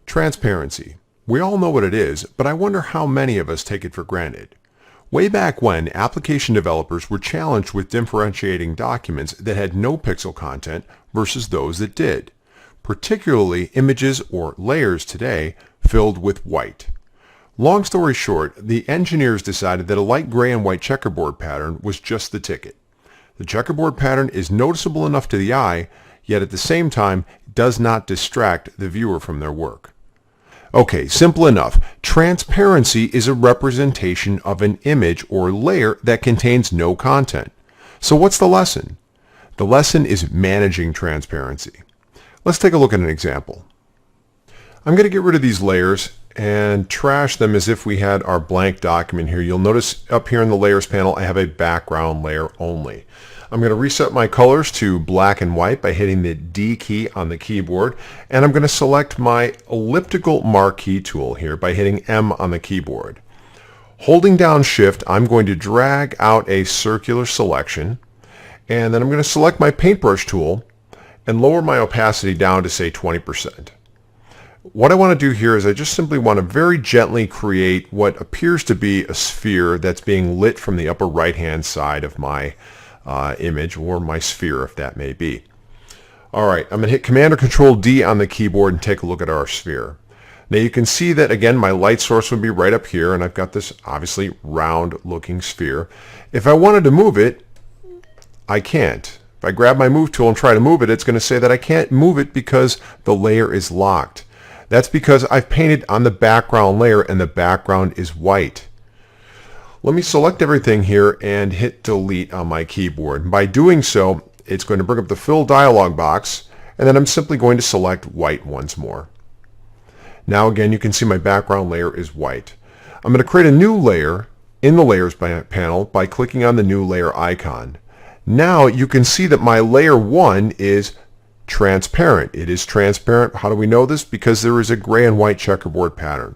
Transparency. We all know what it is, but I wonder how many of us take it for granted. Way back when, application developers were challenged with differentiating documents that had no pixel content versus those that did, particularly images or layers today filled with white. Long story short, the engineers decided that a light gray and white checkerboard pattern was just the ticket. The checkerboard pattern is noticeable enough to the eye, yet at the same time does not distract the viewer from their work. Okay, simple enough. Transparency is a representation of an image or layer that contains no content. So what's the lesson? The lesson is managing transparency. Let's take a look at an example. I'm going to get rid of these layers and trash them as if we had our blank document here. You'll notice up here in the layers panel I have a background layer only. I'm going to reset my colors to black and white by hitting the D key on the keyboard, and I'm going to select my elliptical marquee tool here by hitting M on the keyboard. Holding down Shift, I'm going to drag out a circular selection, and then I'm going to select my paintbrush tool and lower my opacity down to say 20%. What I want to do here is I just simply want to very gently create what appears to be a sphere that's being lit from the upper right hand side of my image, or my sphere if that may be. Alright, I'm going to hit Command or Control D on the keyboard and take a look at our sphere. Now you can see that again my light source would be right up here, and I've got this obviously round looking sphere. If I wanted to move it, I can't. If I grab my move tool and try to move it, it's going to say that I can't move it because the layer is locked. That's because I've painted on the background layer and the background is white. Let me select everything here and hit delete on my keyboard. By doing so, it's going to bring up the fill dialog box, and then I'm simply going to select white once more. Now again, you can see my background layer is white. I'm going to create a new layer in the layers panel by clicking on the new layer icon. Now you can see that my layer 1 is transparent. It is transparent. How do we know this? Because there is a gray and white checkerboard pattern.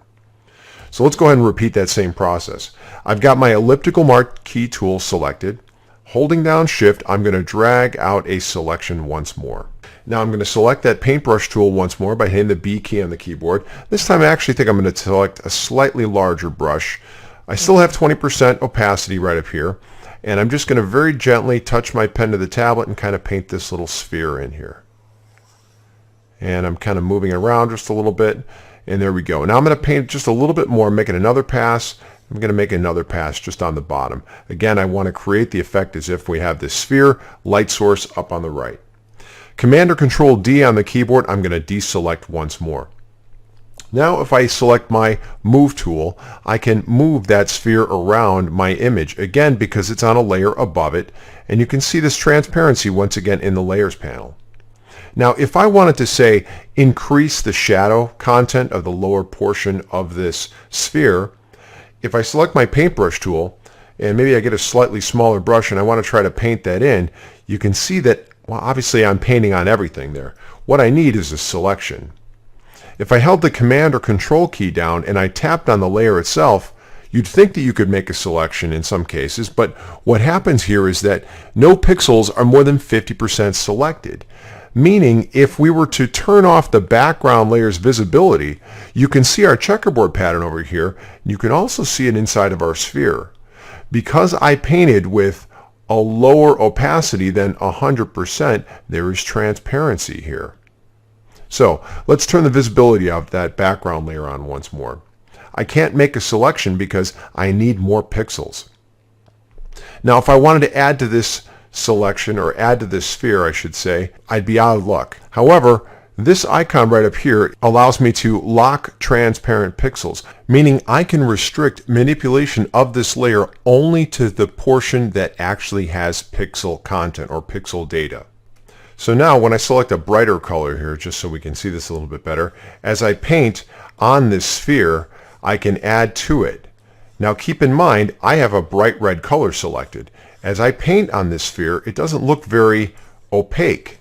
So let's go ahead and repeat that same process. I've got my elliptical marquee tool selected. Holding down Shift, I'm going to drag out a selection once more. Now I'm going to select that paintbrush tool once more by hitting the B key on the keyboard. This time I actually think I'm going to select a slightly larger brush. I still have 20% opacity right up here, and I'm just going to very gently touch my pen to the tablet and kind of paint this little sphere in here. And I'm kind of moving around just a little bit. And there we go. Now I'm going to paint just a little bit more, making another pass. I'm going to make another pass just on the bottom. Again, I want to create the effect as if we have this sphere, light source up on the right. Command or Control D on the keyboard, I'm going to deselect once more. Now if I select my move tool, I can move that sphere around my image, again because it's on a layer above it, and you can see this transparency once again in the layers panel. Now if I wanted to say increase the shadow content of the lower portion of this sphere, if I select my paintbrush tool and maybe I get a slightly smaller brush and I want to try to paint that in, you can see that, well, obviously I'm painting on everything there. What I need is a selection. If I held the Command or Control key down and I tapped on the layer itself, you'd think that you could make a selection in some cases, but what happens here is that no pixels are more than 50% selected. Meaning, if we were to turn off the background layer's visibility, you can see our checkerboard pattern over here. You can also see it inside of our sphere. Because I painted with a lower opacity than 100%, there is transparency here. So let's turn the visibility of that background layer on once more. I can't make a selection because I need more pixels. Now if I wanted to add to this selection, or add to this sphere I should say, I'd be out of luck. However, this icon right up here allows me to lock transparent pixels, meaning I can restrict manipulation of this layer only to the portion that actually has pixel content or pixel data. So now when I select a brighter color here, just so we can see this a little bit better, as I paint on this sphere, I can add to it. Now keep in mind, I have a bright red color selected. As I paint on this sphere, it doesn't look very opaque.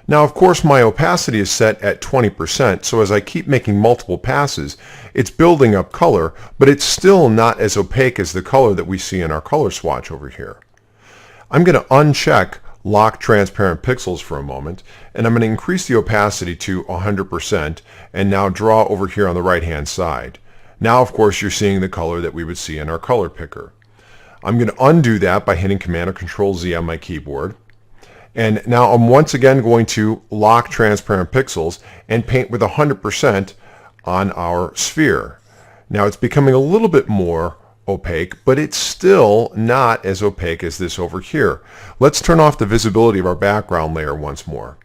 Now of course my opacity is set at 20%, so as I keep making multiple passes, it's building up color, but it's still not as opaque as the color that we see in our color swatch over here. I'm going to uncheck lock transparent pixels for a moment, and I'm going to increase the opacity to 100% and now draw over here on the right hand side. Now of course you're seeing the color that we would see in our color picker. I'm going to undo that by hitting Command or Control Z on my keyboard. And now I'm once again going to lock transparent pixels and paint with 100% on our sphere. Now it's becoming a little bit more opaque, but it's still not as opaque as this over here. Let's turn off the visibility of our background layer once more.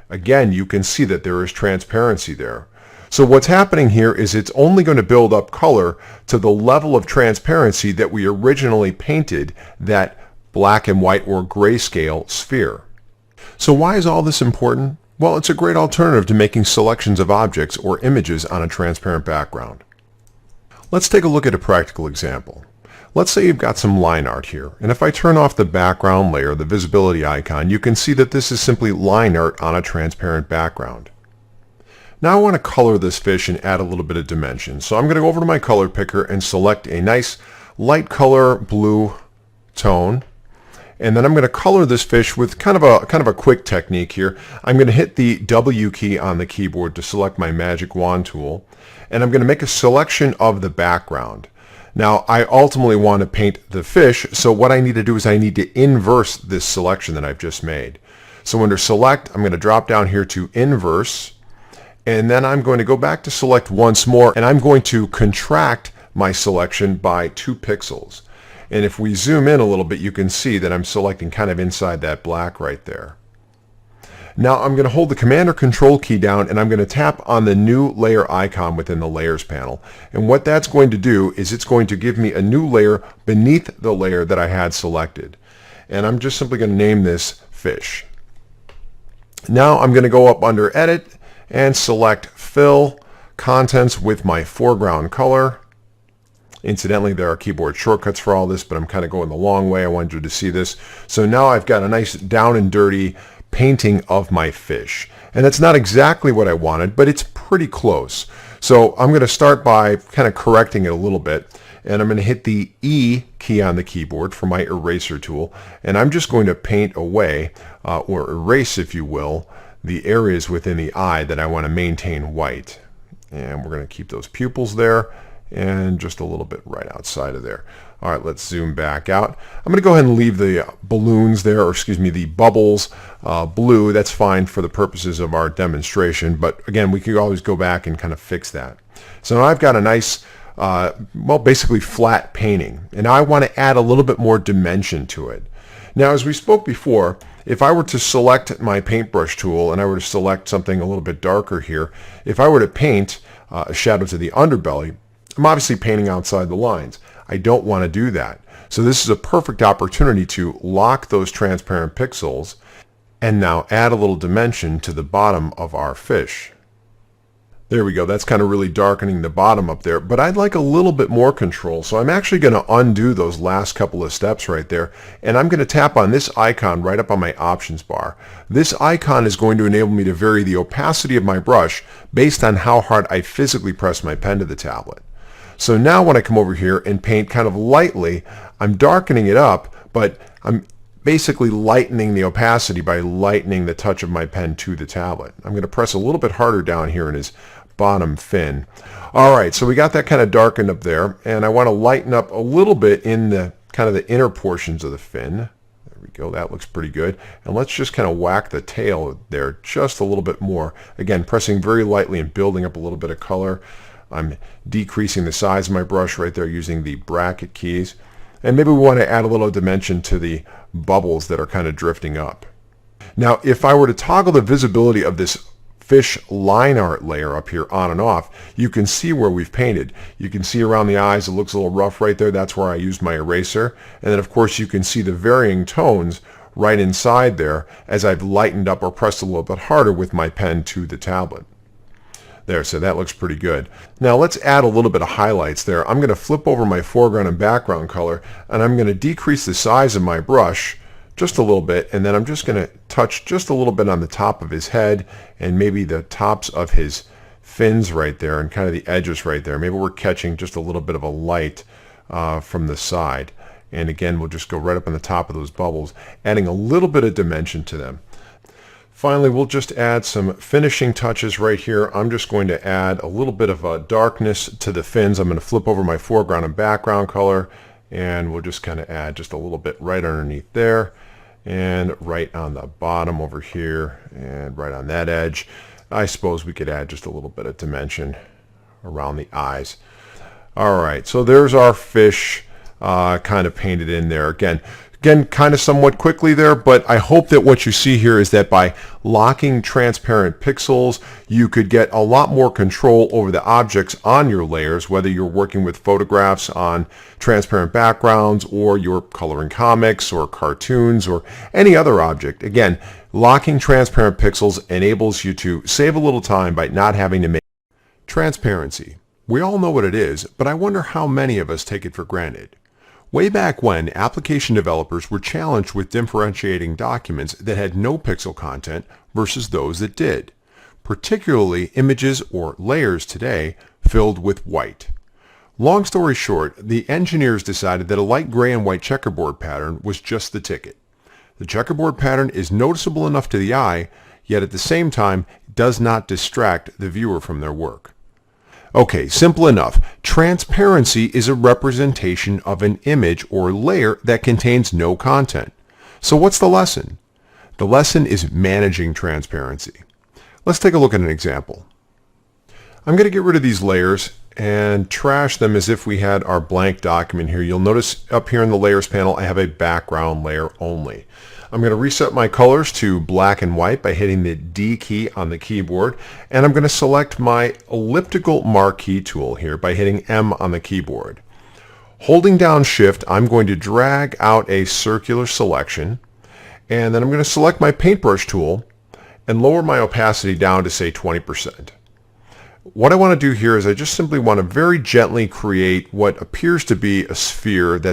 Again, you can see that there is transparency there. So what's happening here is it's only going to build up color to the level of transparency that we originally painted that black and white or grayscale sphere. So why is all this important? Well, it's a great alternative to making selections of objects or images on a transparent background. Let's take a look at a practical example. Let's say you've got some line art here, and if I turn off the background layer, the visibility icon, you can see that this is simply line art on a transparent background. Now I want to color this fish and add a little bit of dimension. So I'm going to go over to my color picker and select a nice light color blue tone. And then I'm going to color this fish with kind of a quick technique here. I'm going to hit the W key on the keyboard to select my magic wand tool. And I'm going to make a selection of the background. Now I ultimately want to paint the fish, so what I need to do is I need to inverse this selection that I've just made. So under select, I'm going to drop down here to inverse. And then I'm going to go back to select once more, and I'm going to contract my selection by 2 pixels. And if we zoom in a little bit, you can see that I'm selecting kind of inside that black right there. Now I'm going to hold the Command or Control key down, and I'm going to tap on the new layer icon within the layers panel. And what that's going to do is it's going to give me a new layer beneath the layer that I had selected. And I'm just simply going to name this fish. Now I'm going to go up under Edit and select Fill Contents with my foreground color. Incidentally, there are keyboard shortcuts for all this, but I'm kind of going the long way. I wanted you to see this. So now I've got a nice down and dirty painting of my fish. And that's not exactly what I wanted, but it's pretty close. So I'm going to start by kind of correcting it a little bit. And I'm going to hit the E key on the keyboard for my eraser tool. And I'm just going to paint away, or erase, if you will, the areas within the eye that I want to maintain white. And we're going to keep those pupils there and just a little bit right outside of there. All right, let's zoom back out. I'm going to go ahead and leave the balloons there, or excuse me, the bubbles blue. That's fine for the purposes of our demonstration, but again, we could always go back and kind of fix that. So now I've got a nice, well, basically flat painting, and I want to add a little bit more dimension to it. Now, as we spoke before, if I were to select my paintbrush tool and I were to select something a little bit darker here, if I were to paint a shadow to the underbelly, I'm obviously painting outside the lines. I don't want to do that. So this is a perfect opportunity to lock those transparent pixels and now add a little dimension to the bottom of our fish. There we go. That's kind of really darkening the bottom up there, but I'd like a little bit more control. So I'm actually going to undo those last couple of steps right there, and I'm going to tap on this icon right up on my options bar. This icon is going to enable me to vary the opacity of my brush based on how hard I physically press my pen to the tablet. So now when I come over here and paint kind of lightly, I'm darkening it up, but I'm basically lightening the opacity by lightening the touch of my pen to the tablet. I'm going to press a little bit harder down here in his bottom fin. All right, so we got that kind of darkened up there, and I want to lighten up a little bit in the kind of the inner portions of the fin. There we go, that looks pretty good. And let's just kind of whack the tail there just a little bit more. Again, pressing very lightly and building up a little bit of color. I'm decreasing the size of my brush right there using the bracket keys. And maybe we want to add a little dimension to the bubbles that are kind of drifting up. Now, if I were to toggle the visibility of this fish line art layer up here on and off, you can see where we've painted. You can see around the eyes, it looks a little rough right there. That's where I used my eraser. And then, of course, you can see the varying tones right inside there as I've lightened up or pressed a little bit harder with my pen to the tablet. There, so that looks pretty good. Now let's add a little bit of highlights there. I'm going to flip over my foreground and background color, and I'm going to decrease the size of my brush just a little bit, and then I'm just going to touch just a little bit on the top of his head and maybe the tops of his fins right there and kind of the edges right there. Maybe we're catching just a little bit of a light from the side. And again, we'll just go right up on the top of those bubbles, adding a little bit of dimension to them. Finally, we'll just add some finishing touches right here. I'm just going to add a little bit of a darkness to the fins. I'm going to flip over my foreground and background color, and we'll just kind of add just a little bit right underneath there, and right on the bottom over here, and right on that edge. I suppose we could add just a little bit of dimension around the eyes. All right, so there's our fish kind of painted in there. Again, kind of somewhat quickly there, but I hope that what you see here is that by locking transparent pixels, you could get a lot more control over the objects on your layers, whether you're working with photographs on transparent backgrounds, or you're coloring comics or cartoons or any other object. Again, locking transparent pixels enables you to save a little time by not having to make transparency. We all know what it is, but I wonder how many of us take it for granted. Way back when, application developers were challenged with differentiating documents that had no pixel content versus those that did, particularly images or layers today filled with white. Long story short, the engineers decided that a light gray and white checkerboard pattern was just the ticket. The checkerboard pattern is noticeable enough to the eye, yet at the same time does not distract the viewer from their work. Okay, simple enough. Transparency is a representation of an image or layer that contains no content. So what's the lesson? The lesson is managing transparency. Let's take a look at an example. I'm going to get rid of these layers and trash them as if we had our blank document here. You'll notice up here in the layers panel I have a background layer only. I'm going to reset my colors to black and white by hitting the D key on the keyboard, and I'm going to select my elliptical marquee tool here by hitting M on the keyboard. Holding down Shift, I'm going to drag out a circular selection, and then I'm going to select my paintbrush tool and lower my opacity down to say 20%. What I want to do here is I just simply want to very gently create what appears to be a sphere that